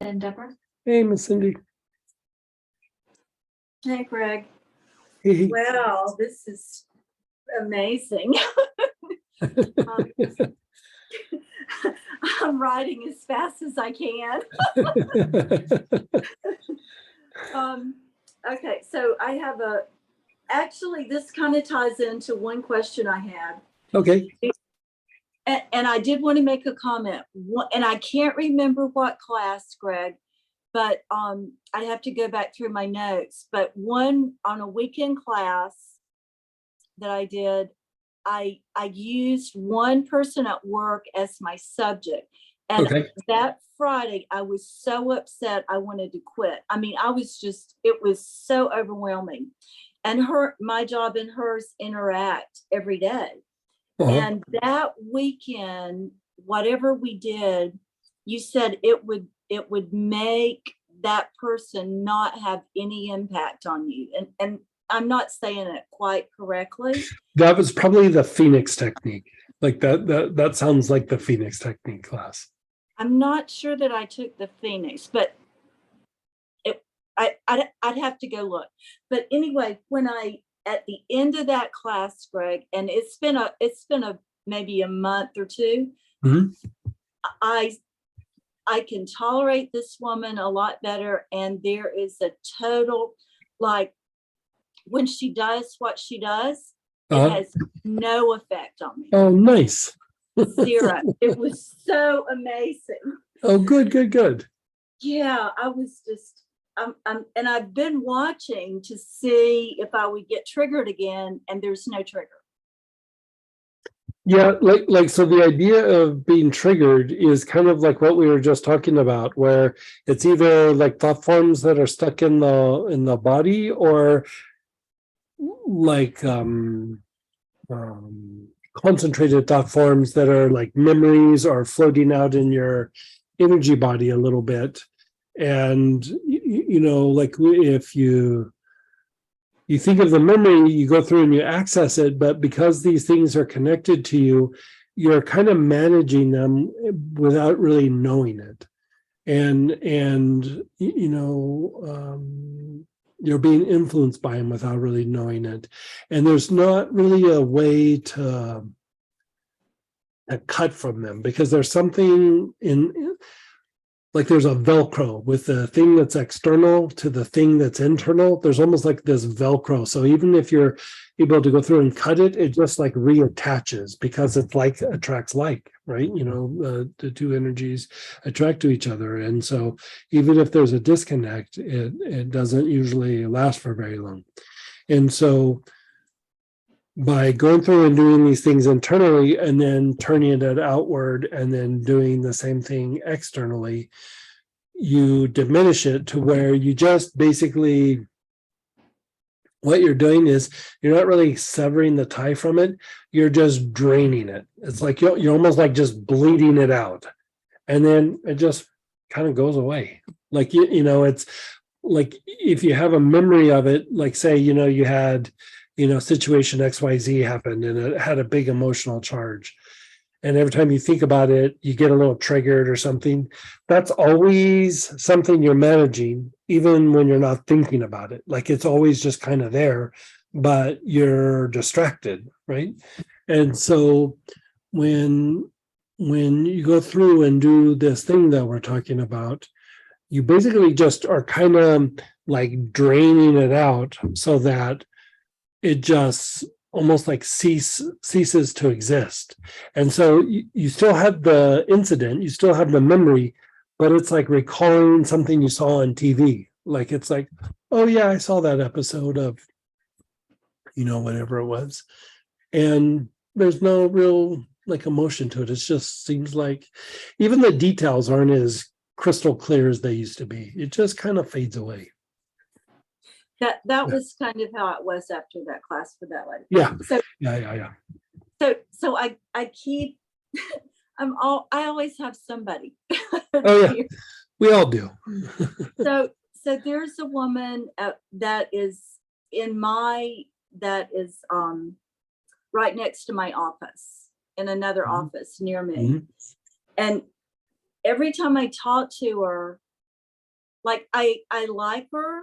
And Deborah? Hey, Miss Cindy. Hey, Greg. Hey. Wow, this is amazing. I'm writing as fast as I can. Okay, so I have actually, this kind of ties into one question I had. Okay. And I did want to make a comment, and I can't remember what class, Greg, but I have to go back through my notes. But one on a weekend class that I did, I used one person at work as my subject. And Okay. that Friday, I was so upset I wanted to quit. I mean, it was so overwhelming. And my job and hers interact every day. And that weekend, whatever we did, you said it would make that person not have any impact on you. And I'm not saying it quite correctly. That was probably the Phoenix technique. Like that sounds like the Phoenix technique class. I'm not sure that I took the Phoenix, but I'd have to go look. But anyway, at the end of that class, Greg, and it's been maybe a month or two, I can tolerate this woman a lot better. And there is a total, like, when she does what she does, it has no effect on me. Oh, nice. Zero. It was so amazing. Oh, good. Yeah, I was just, and I've been watching to see if I would get triggered again, and there's no trigger. Yeah, like so the idea of being triggered is kind of like what we were just talking about, where it's either like thought forms that are stuck in the body, or like concentrated thought forms that are like memories or floating out in your energy body a little bit. And like if you think of the memory, you go through and you access it, but because these things are connected to you, you're kind of managing them without really knowing it. And you're being influenced by them without really knowing it. And there's not really a way to cut from them, because there's something like there's a Velcro with the thing that's external to the thing that's internal. There's almost like this Velcro. So even if you're able to go through and cut it, it just like reattaches, because it's like attracts like, right? The two energies attract to each other. And so even if there's a disconnect, it doesn't usually last for very long. And so by going through and doing these things internally and then turning it outward and then doing the same thing externally, you diminish it to where you just basically, what you're doing is you're not really severing the tie from it. You're just draining it. It's like you're almost like just bleeding it out. And then it just kind of goes away. Like, it's like if you have a memory of it, like say, you had, situation XYZ happened and it had a big emotional charge. And every time you think about it, you get a little triggered or something. That's always something you're managing, even when you're not thinking about it. Like it's always just kind of there, but you're distracted, right? And so when you go through and do this thing that we're talking about, you basically just are kind of like draining it out so that it just almost like ceases to exist. And so you still have the incident, you still have the memory, but it's like recalling something you saw on TV. Like it's like, oh yeah, I saw that episode of, whatever it was. And there's no real like emotion to it. It just seems like even the details aren't as crystal clear as they used to be. It just kind of fades away. That was kind of how it was after that class for that lady. Yeah. So Yeah. So I keep I always have somebody. Oh yeah, we all do. So there's a woman that is right next to my office in another office near me. And every time I talk to her, like I like her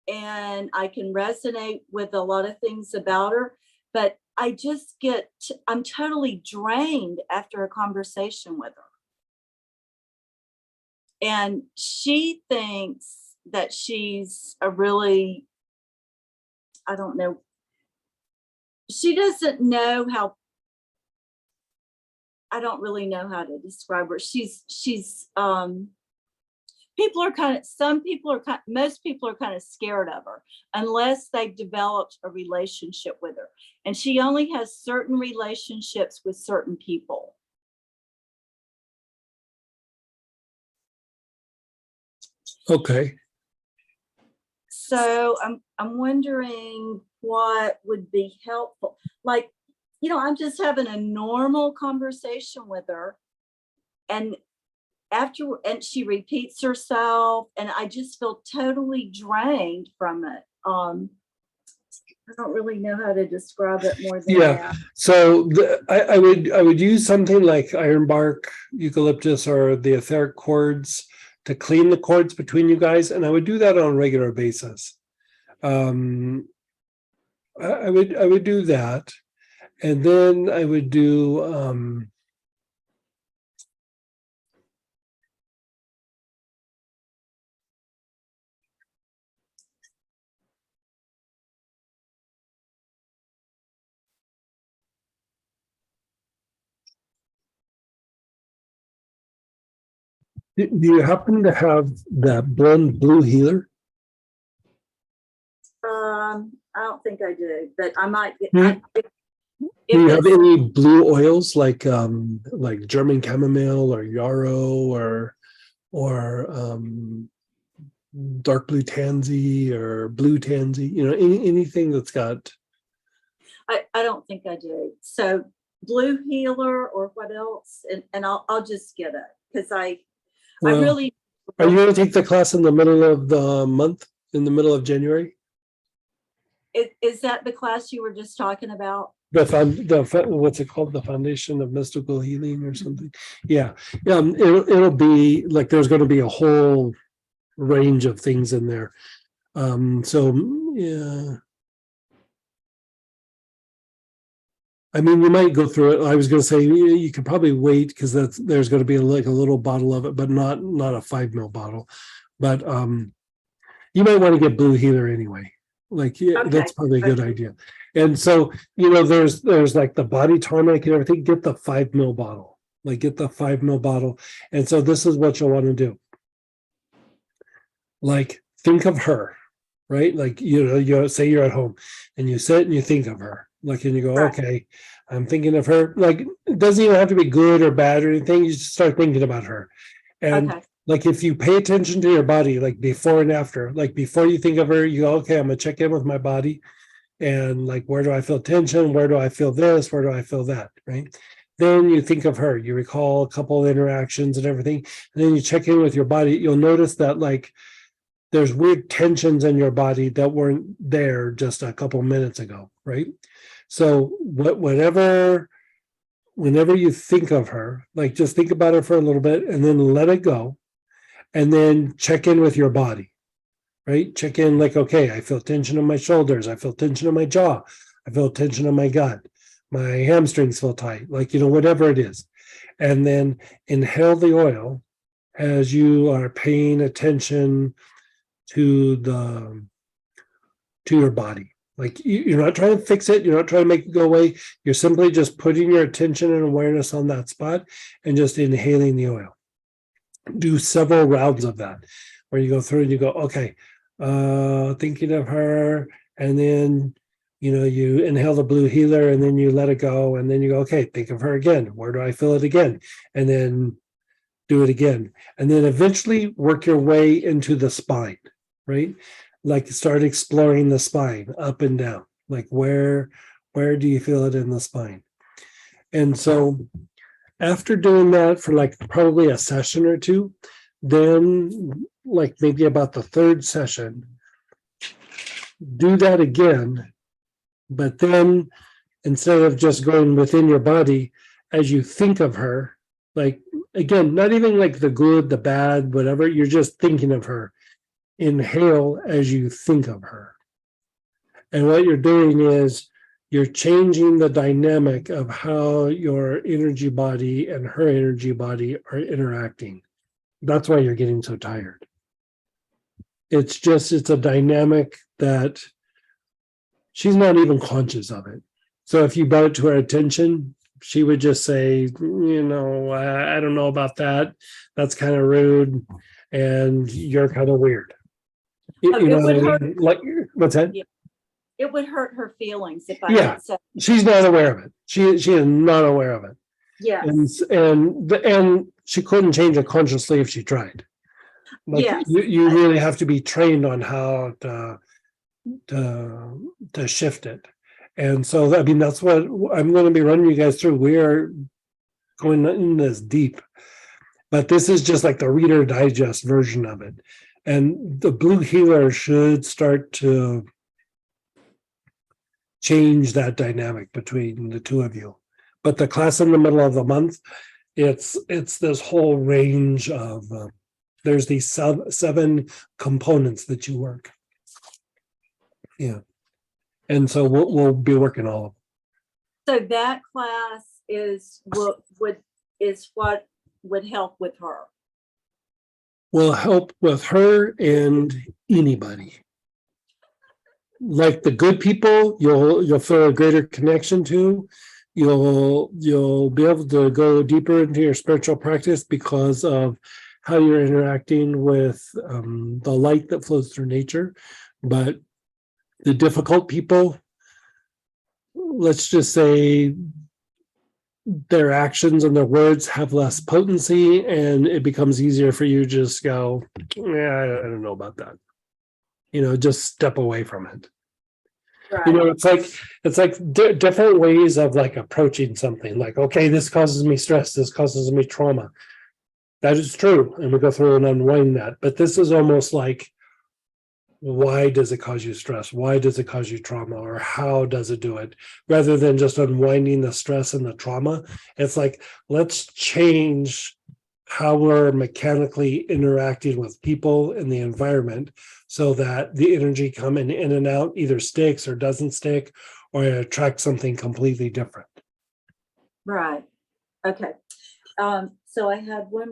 and I can resonate with a lot of things about her, but I just I'm totally drained after a conversation with her. And she thinks that she's a really, I don't know, she doesn't know how, I don't really know how to describe her. People are kind of, some people are kind, most people are kind of scared of her unless they've developed a relationship with her. And she only has certain relationships with certain people. Okay. So I'm wondering what would be helpful. Like, I'm just having a normal conversation with her, and she repeats herself, and I just feel totally drained from it. I don't really know how to describe it more than that. So I would use something like ironbark, eucalyptus, or the etheric cords to clean the cords between you guys, and I would do that on a regular basis. I would do that, and then I would do do you happen to have that blend blue healer? I don't think I do, but I might get. Do you have any blue oils like German chamomile or yarrow or dark blue tansy or blue tansy? Anything that's got. I don't think I do. So blue healer or what else? And I'll just get it because I really. Are you going to take the class in the middle of the month, in the middle of January? Is that the class you were just talking about? What's it called? The Foundation of Mystical Healing or something? Yeah. It'll be like there's going to be a whole range of things in there. So yeah. I mean, you might go through it. I was going to say you could probably wait because there's going to be like a little bottle of it, but not a 5 ml bottle. But you might want to get blue healer anyway. Like, yeah, okay. That's probably a good idea. And so, there's like the body tonic and everything. Get the 5 ml bottle. Like, get the 5 ml bottle. And so this is what you'll want to do. Like, think of her, right? Like, you say you're at home and you sit and you think of her. Like, and you go, right. Okay, I'm thinking of her. Like, it doesn't even have to be good or bad or anything. You just start thinking about her. And okay. Like, if you pay attention to your body, like before and after, like before you think of her, you go, okay, I'm going to check in with my body. And like, where do I feel tension? Where do I feel this? Where do I feel that? Right. Then you think of her, you recall a couple of interactions and everything. And then you check in with your body. You'll notice that like, there's weird tensions in your body that weren't there just a couple minutes ago. Right. So whenever you think of her, like just think about her for a little bit and then let it go. And then check in with your body, right? Check in like, okay, I feel tension in my shoulders. I feel tension in my jaw. I feel tension in my gut. My hamstrings feel tight, like, whatever it is. And then inhale the oil as you are paying attention to your body. Like, you're not trying to fix it. You're not trying to make it go away. You're simply just putting your attention and awareness on that spot and just inhaling the oil. Do several rounds of that where you go through and you go, okay, thinking of her, and then you inhale the blue healer and then you let it go, and then you go, okay, think of her again. Where do I feel it again? And then do it again, and then eventually work your way into the spine, right? Like, start exploring the spine up and down. Like, where do you feel it in the spine? And so after doing that for like probably a session or two, then like maybe about the third session, do that again. But then instead of just going within your body, as you think of her, like, again, not even like the good, the bad, whatever, you're just thinking of her. inhale as you think of her. And what you're doing is you're changing the dynamic of how your energy body and her energy body are interacting. That's why you're getting so tired. It's a dynamic that she's not even conscious of it. So if you brought it to her attention, she would just say, I don't know about that. That's kind of rude. And you're kind of weird. Oh, it would hurt. Like, what's that? Yeah. It would hurt her feelings if I Yeah. had said, She's not aware of it. She is not aware of it. yes. And she couldn't change it consciously if she tried. Like Yes. you really have to be trained on how to shift it. And so, I mean, that's what I'm going to be running you guys through. We are going in this deep, but this is just like the Reader Digest version of it. And the Blue Healer should start to change that dynamic between the two of you. But the class in the middle of the month, it's this whole range of there's these seven components that you work. Yeah. And so we'll be working all of them. So that class is what would help with her. Will help with her and anybody. Like the good people, you'll feel a greater connection to. You'll be able to go deeper into your spiritual practice because of how you're interacting with the light that flows through nature. But the difficult people, let's just say their actions and their words have less potency, and it becomes easier for you to just go, I don't know about that. Just step away from it. Right. It's like different ways of like approaching something. Like, okay, this causes me stress. This causes me trauma. That is true. And we go through and unwind that. But this is almost like, why does it cause you stress? Why does it cause you trauma? Or how does it do it? Rather than just unwinding the stress and the trauma, it's like, let's change how we're mechanically interacting with people in the environment so that the energy coming in and out either sticks or doesn't stick or attracts something completely different. Right. Okay. So I had one